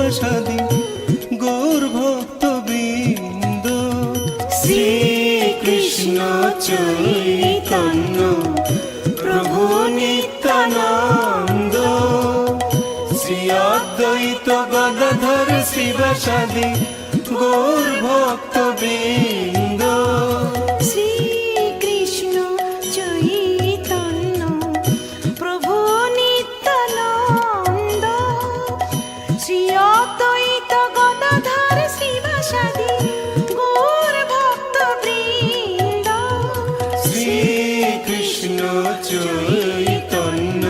শিবাসাদি গৌর ভক্তবৃন্দ। শ্রীকৃষ্ণ চৈতন্য প্রভু নিত্যানন্দ, শ্রী অদ্বৈত গদাধর শিবাসাদি গৌর ভক্তবৃন্দ। শ্রীকৃষ্ণ চৈতন্য প্রভু নিত্যানন্দ, শ্রী অদ্বৈত গদাধর শিবাসাদি গৌর ভক্তবৃন্দ। শ্রীকৃষ্ণ চৈতন্য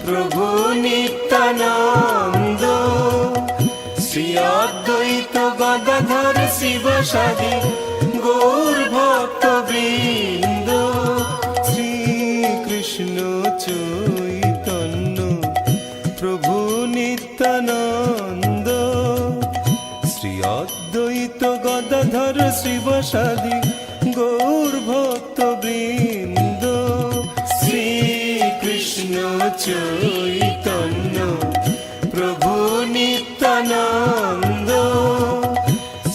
প্রভু নিত্যানন্দ, শ্রী অদ্বৈত গদাধর শিবাসাদি গৌর ভক্তবৃন্দ। শ্রীকৃষ্ণ চৈতন্য প্রভু নিত্যানন্দ, শ্রী অদ্বৈত গদাধর শিবাসাদি গৌর ভক্তবৃন্দ। শ্রীকৃষ্ণ চৈতন্য প্রভু নিত্যানন্দ,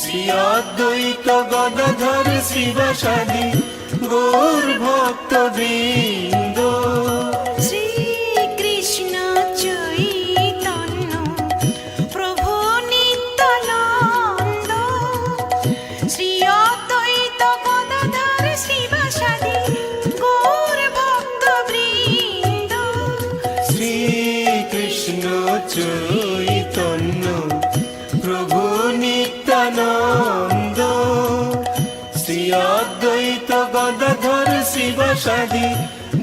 শ্রী অদ্বৈত গদাধর শিবাসাদি গৌর ভক্তবৃন্দ। শ্রীকৃষ্ণ চৈতন্য প্রভু নিত্যানন্দ, শ্রী অদ্বৈত গদাধর শিবাসাদি গৌর ভক্তবৃন্দ। শ্রীকৃষ্ণ চৈতন্য প্রভু নিত্যানন্দ, শ্রী অদ্বৈত গদাধর শিবাসাদি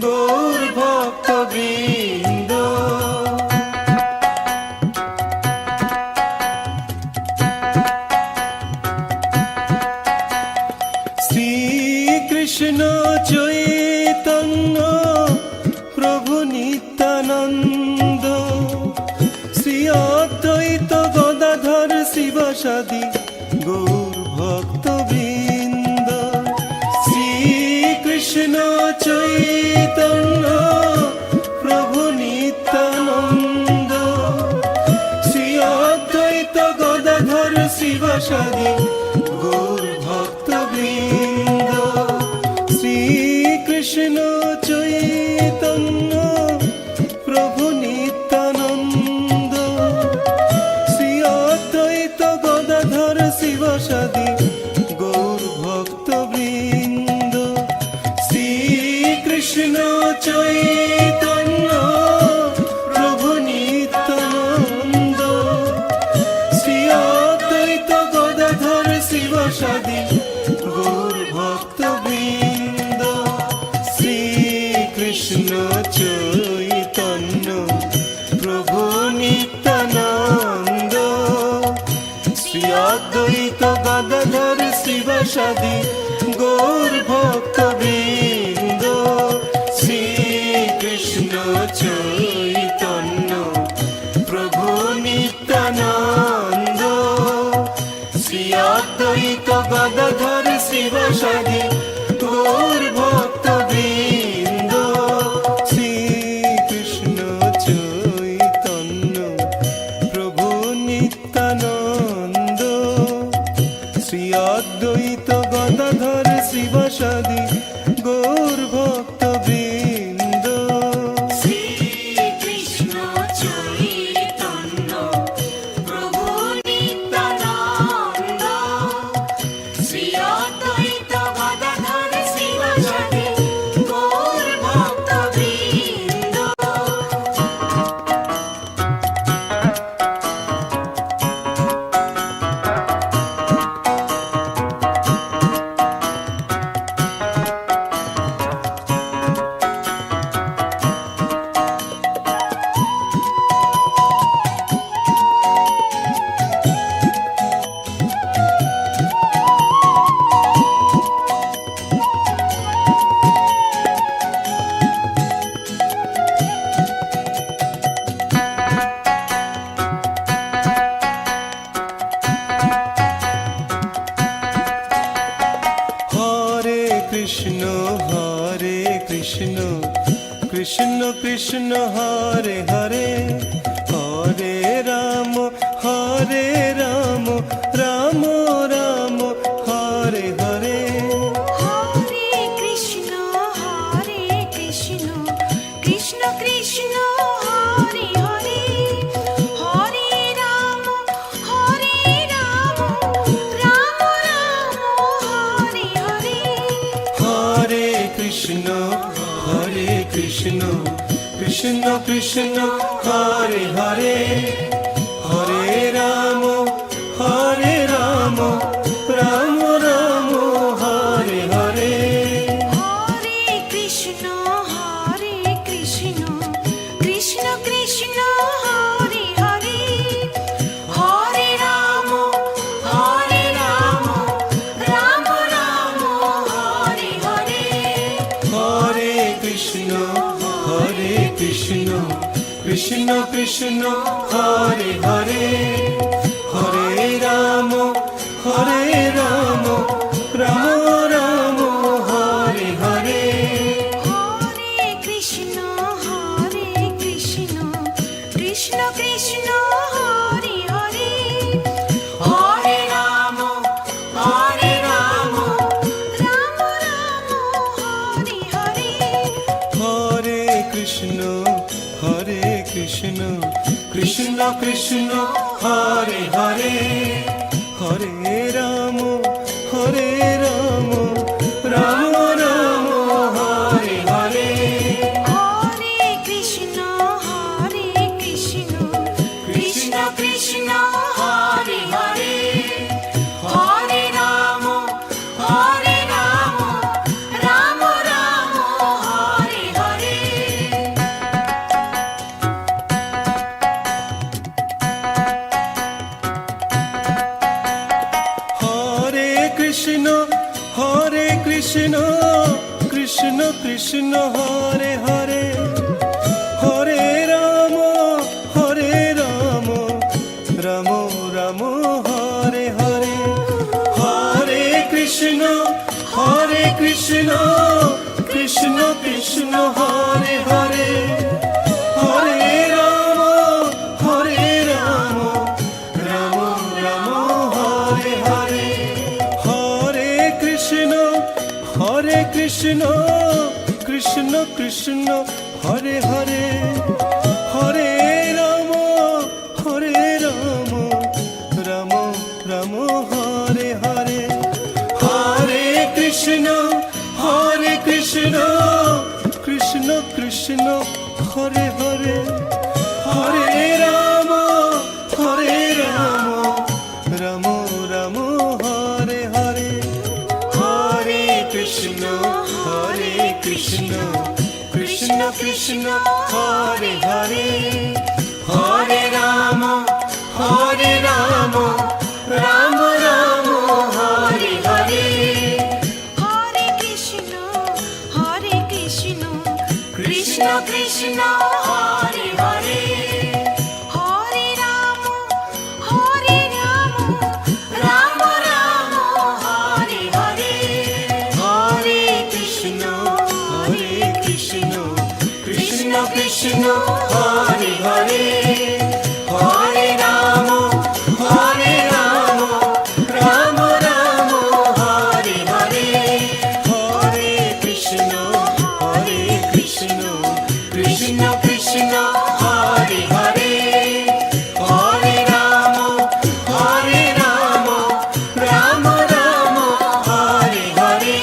গৌর ভক্তবৃন্দ। শ্রীকৃষ্ণ চৈতন্য প্রভু নিত্যানন্দ, শ্রী অদ্বৈত গদাধর শিবাসাদি গৌর ভক্তবৃন্দ। শ্রীকৃষ্ণ চৈতন্য প্রভু নিত্যানন্দ, শ্রী অদ্বৈত গদাধর শিবাসাদি গৌর ভক্তবৃন্দ। শ্রীকৃষ্ণ চৈতন্য প্রভু নিত্যানন্দ, শ্রী অদ্বৈত গদাধর শিবাসাদি গৌর ভক্তবৃন্দ। শ্রীকৃষ্ণ চৈতন্য প্রভু নিত্যানন্দ, শ্রী অদ্বৈত গদাধর শিবাসাদি গৌর ভক্তবৃন্দ। শ্রীকৃষ্ণ চৈতন্য প্রভু নিত্যানন্দ, শ্রী অদ্বৈত গদাধর শিবাসাদি গৌর ভক্তবৃন্দ। শ্রীকৃষ্ণ চৈতন্য প্রভু নিত্যানন্দ, শ্রী অদ্বৈত গদাধর শিবাসাদি গৌর ভক্তবৃন্দ। শ্রীকৃষ্ণ চৈতন্য প্রভু নিত্যানন্দ, শ্রী অদ্বৈত গদাধর শিবাসাদি গৌর ভক্তবৃন্দ। শ্রীকৃষ্ণ চৈতন্য প্রভু নিত্যানন্দ, শ্রী অদ্বৈত গদাধর শিবাসাদি গৌর ভক্তবৃন্দ। কৃষ্ণ কৃষ্ণ হরে হরে, হরে রাম হরে কৃষ্ণ কৃষ্ণ কৃষ্ণ হরে হরে হরে রাম রাম রাম হরে হরে হরে কৃষ্ণ কৃষ্ণ কৃষ্ণ হরে হরে হরে রাম রাম রাম হরে হরে হরে কৃষ্ণ কৃষ্ণ কৃষ্ণ হরে হরে হরে রাম রাম রাম হরে হরে হরে কৃষ্ণ কৃষ্ণ কৃষ্ণ হরে হরে হরে রাম রাম রাম হরে হরে হরে কৃষ্ণ কৃষ্ণ কৃষ্ণ হরে হরে হরে রাম রাম রাম হরে হরে হরে কৃষ্ণ কৃষ্ণ কৃষ্ণ হরে হরে হরে রাম রাম রাম হরে হরে হরে কৃষ্ণ কৃষ্ণ কৃষ্ণ হরে হরে হরে রাম রাম রাম হরে হরে হরে কৃষ্ণ কৃষ্ণ কৃষ্ণ হরে হরে হরে রাম রাম রাম হরে হরে হরে কৃষ্ণ কৃষ্ণ কৃষ্ণ হরে হরে হরে রাম রাম রাম হরে হরে হরে কৃষ্ণ কৃষ্ণ কৃষ্ণ হরে হরে হরে রাম রাম রাম হরে হরে হরে কৃষ্ণ কৃষ্ণ কৃষ্ণ হরে হরে হরে রাম রাম রাম হরে হরে হরে কৃষ্ণ কৃষ্ণ কৃষ্ণ হরে হরে হরে রাম রাম রাম হরে হরে হরে কৃষ্ণ কৃষ্ণ কৃষ্ণ হরে হরে হরে রাম রাম রাম হরে হরে হরে কৃষ্ণ কৃষ্ণ কৃষ্ণ হরে হরে হরে রাম রাম রাম হরে হরে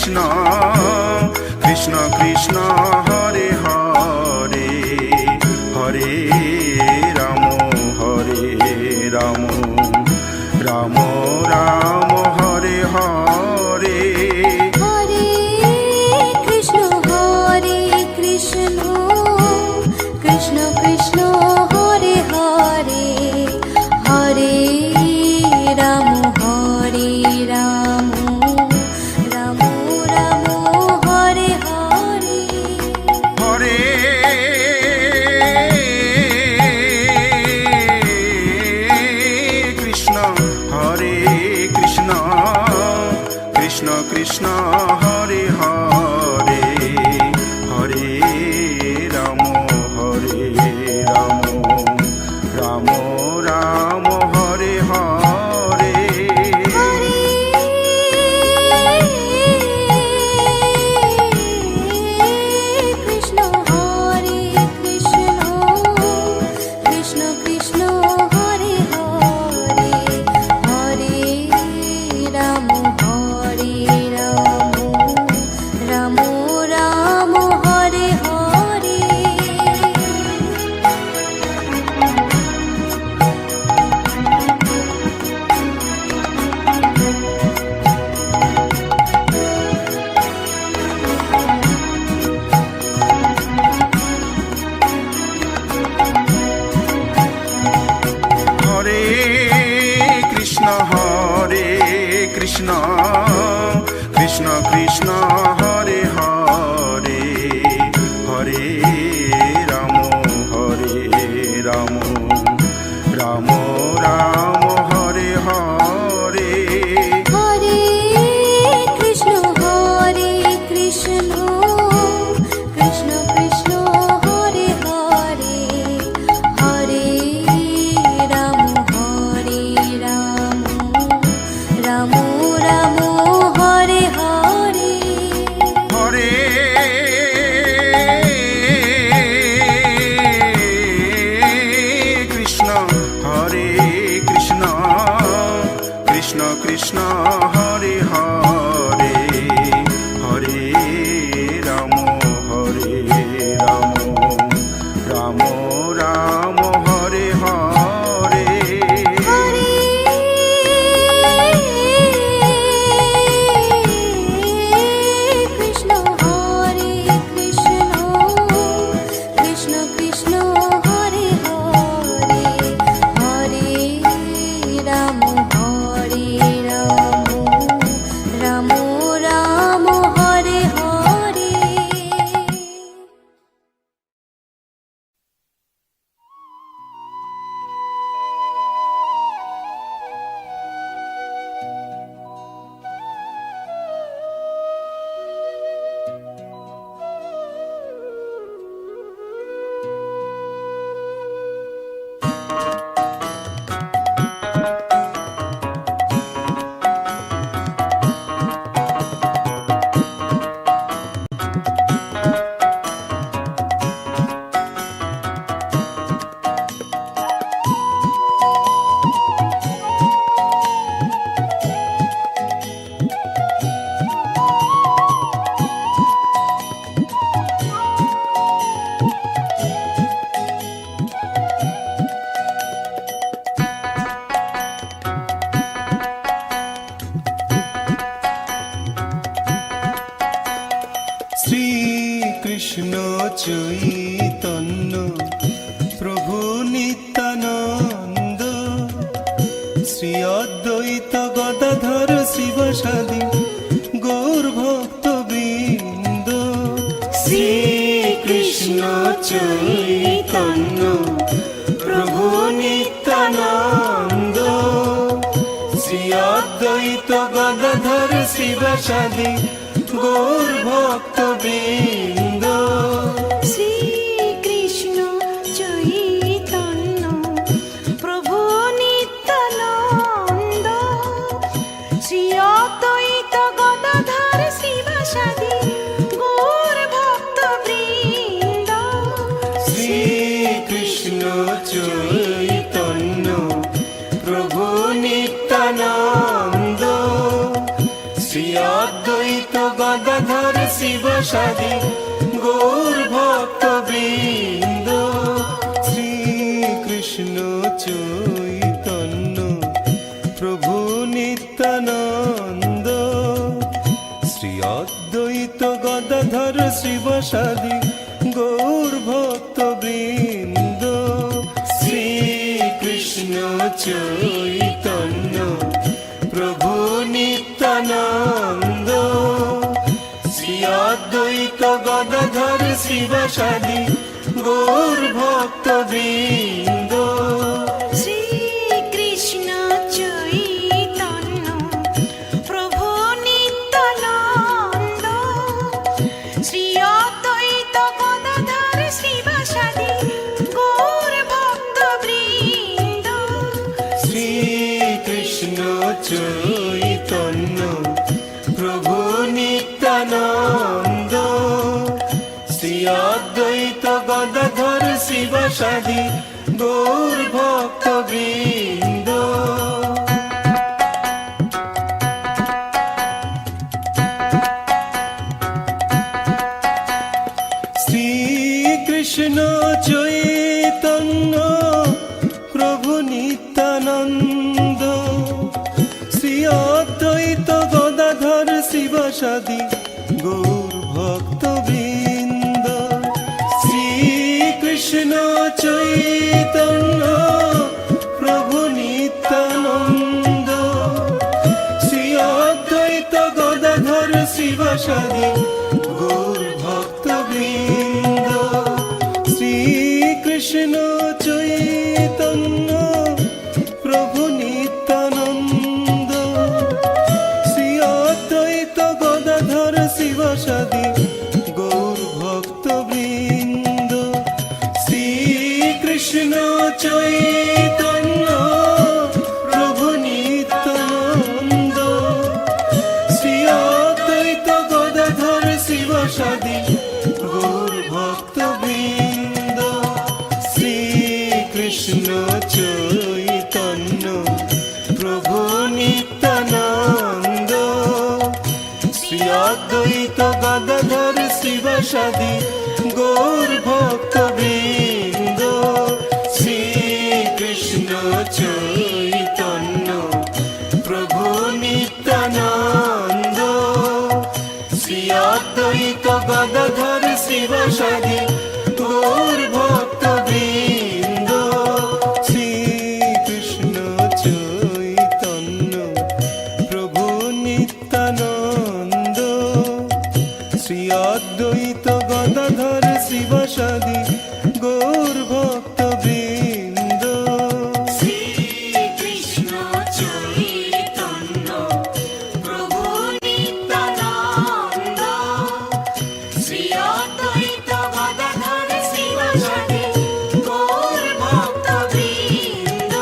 কৃষ্ণ কৃষ্ণ কৃষ্ণ হরে হরে হরে রাম রাম রাম রাম হরে হরে হরে কৃষ্ণ কৃষ্ণ কৃষ্ণ হরে হরে হরে রাম রাম রাম রাম হরে হরে হরে কৃষ্ণ কৃষ্ণ কৃষ্ণ হরে হরে হরে রাম রাম রাম রাম হরে হরে কৃষ্ণ কৃষ্ণ হরে হরে হরে রাম রাম রাম হরে হরে হরে কৃষ্ণ কৃষ্ণ কৃষ্ণ হরে হরে হরে রাম রাম রাম রাম হরে হরে হরে কৃষ্ণ কৃষ্ণ কৃষ্ণ হরে হরে হরে রাম রাম রাম হরে হরে হরে কৃষ্ণ কৃষ্ণ হরে হরে হরে রাম রাম রাম হরে হরে হরে কৃষ্ণ কৃষ্ণ হরে হরে হরে রাম রাম রাম হরে হরে শ্রীকৃষ্ণ চৈতন্য প্রভু নিত্যানন্দ শ্রী অদ্বৈত গদাধর শিবসাদী গৌর ভক্তবৃন্দ শ্রীকৃষ্ণ চৈতন্য প্রভু নিত্যানন্দ শ্রী অদ্বৈত গদাধর শিবসাদী গৌর ভক্তবৃন্দ শ্রীকৃষ্ণ চৈতন্য প্রভু নিত্যানন্দ শ্রী অদ্বৈত গদাধর শিবসাদী গৌর ভক্তবৃন্দ শ্রীকৃষ্ণ চৈতন্য প্রভু নিত্যানন্দ শ্রী অদ্বৈত গদাধর গদাধর শিব সাদি গৌর ভক্ত বৃন্দ শ্রীকৃষ্ণ চৈতন্য প্রভু নিত্যানন্দ শ্রী অদ্বৈত গদাধর শিব সাদি গৌর ভক্ত বৃন্দ শ্রীকৃষ্ণ চৈতন্য প্রভু নিত্যানন্দ শ্রী অদ্বৈত গদাধর শিব সাদি গৌর ভক্ত বৃন্দ শ্রীকৃষ্ণ চৈতন্য প্রভু নিত্যানন্দ শ্রী অদ্বৈত গদাধর শিবাসাদি গৌর ভক্ত বৃন্দ শ্রীকৃষ্ণ চৈতন্য প্রভু নিত্যানন্দ শ্রী অদ্বৈত গদাধর শিব সাদি গৌর ভক্ত বৃন্দ শ্রীকৃষ্ণ চৈতন্য প্রভু নিত্যানন্দ শ্রী অদ্বৈত গদাধর শিব সাদি গৌর ভক্ত বৃন্দ শ্রীকৃষ্ণ চৈতন্য প্রভু নিত্যানন্দ শ্রী অদ্বৈত গদাধর শিব সাদি গৌর ভক্ত বৃন্দ শ্রীকৃষ্ণ চৈতন্য প্রভু নিত্যানন্দ শ্রী অদ্বৈত গদাধর শিব সাদি গৌর ভক্ত বৃন্দ শ্রীকৃষ্ণ চৈতন্য প্রভু নিত্যানন্দ শ্রী অদ্বৈত গদাধর শিব সাদি গৌর ভক্ত বৃন্দ শ্রীকৃষ্ণ চৈতন্য প্রভু নিত্যানন্দ শ্রী অদ্বৈত গদাধর শিব সাদি গৌর ভক্ত বৃন্দ শ্রীকৃষ্ণ চৈতন্য প্রভু নিত্যানন্দ শ্রী অদ্বৈত গদাধর শিব সাদি গৌর ভক্ত বৃন্দ শ্রীকৃষ্ণ চৈতন্য প্রভু নিত্যানন্দ শ্রী অদ্বৈত গদাধর শিব সাদি গৌর ভক্ত বৃন্দ শ্রীকৃষ্ণ চৈতন্য প্রভু নিত্যানন্দ শ্রী অদ্বৈত গদাধর শিবাসাদি গৌর ভক্ত বৃন্দ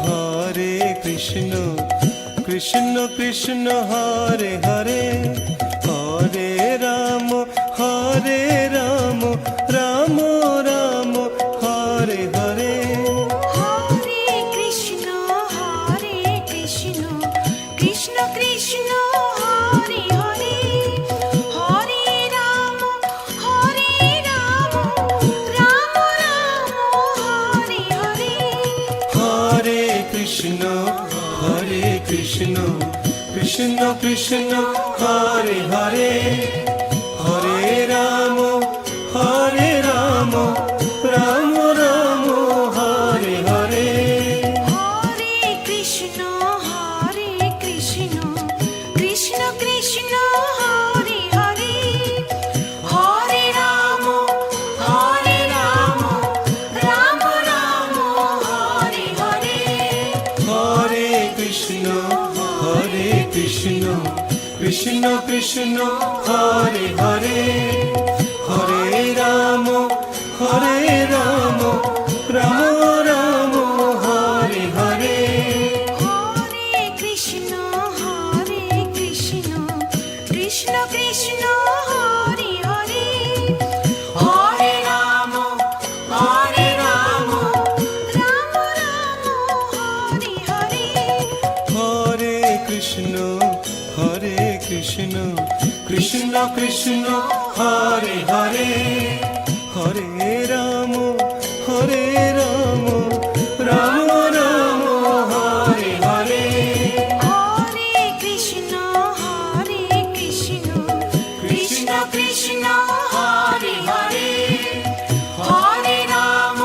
হরে কৃষ্ণ কৃষ্ণ কৃষ্ণ হরে হরে হরে রাম রাম রাম হরে হরে হরে কৃষ্ণ কৃষ্ণ কৃষ্ণ হরে হরে হরে রাম রাম রাম হরে হরে হরে কৃষ্ণ কৃষ্ণ কৃষ্ণ হরে হরে হরে রাম রাম রাম হরে হরে হরে কৃষ্ণ কৃষ্ণ কৃষ্ণ হরে হরে হরে রাম রাম হরে কৃষ্ণ কৃষ্ণ কৃষ্ণ হরে হরে হরে রাম রাম রাম হরে হরে হরে কৃষ্ণ কৃষ্ণ কৃষ্ণ হরে হরে হরে রাম রাম রাম রাম হরে হরে হরে কৃষ্ণ কৃষ্ণ কৃষ্ণ হরে হরে হরে রাম রাম রাম হরে হরে হরে কৃষ্ণ কৃষ্ণ কৃষ্ণ হরে হরে হরে রাম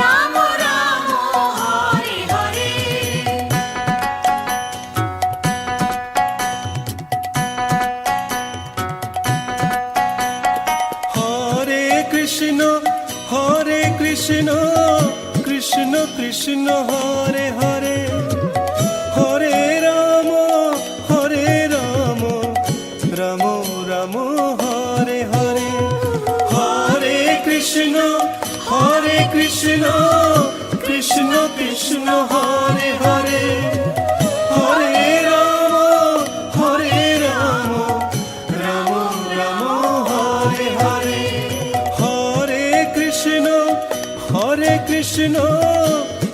রাম রাম হরে হরে হরে কৃষ্ণ কৃষ্ণ কৃষ্ণ হরে হরে হরে রাম রাম রাম হরে হরে হরে কৃষ্ণ কৃষ্ণ কৃষ্ণ হরে হরে হরে রাম রাম রাম হরে হরে হরে কৃষ্ণ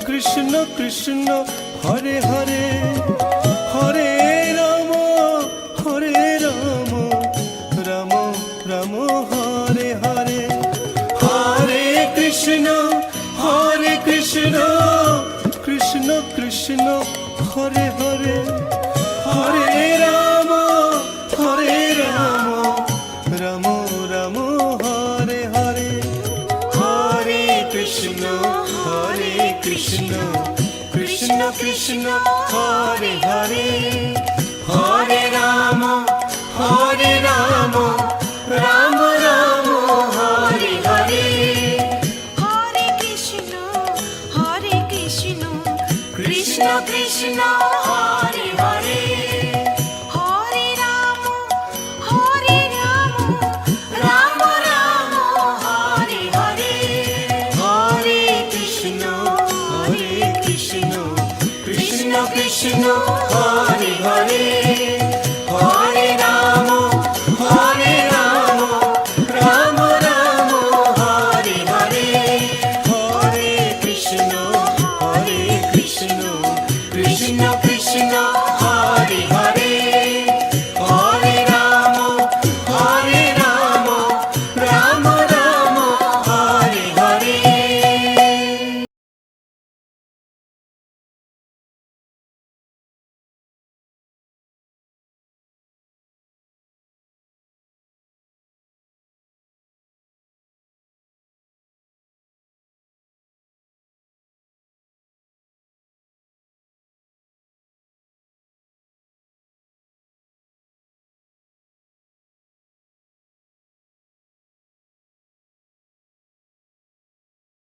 কৃষ্ণ কৃষ্ণ হরে হরে হরে রাম রাম রাম হরে হরে হরে কৃষ্ণ কৃষ্ণ কৃষ্ণ হরে হরে হরে রাম রাম রাম হরে হরে হরে কৃষ্ণ কৃষ্ণ কৃষ্ণ হরে হরে হরে রাম রাম রাম হরে হরে হরে কৃষ্ণ কৃষ্ণ কৃষ্ণ হরে হরে হরে রাম রাম রাম হরে হরে হরে কৃষ্ণ কৃষ্ণ কৃষ্ণ হরে হরে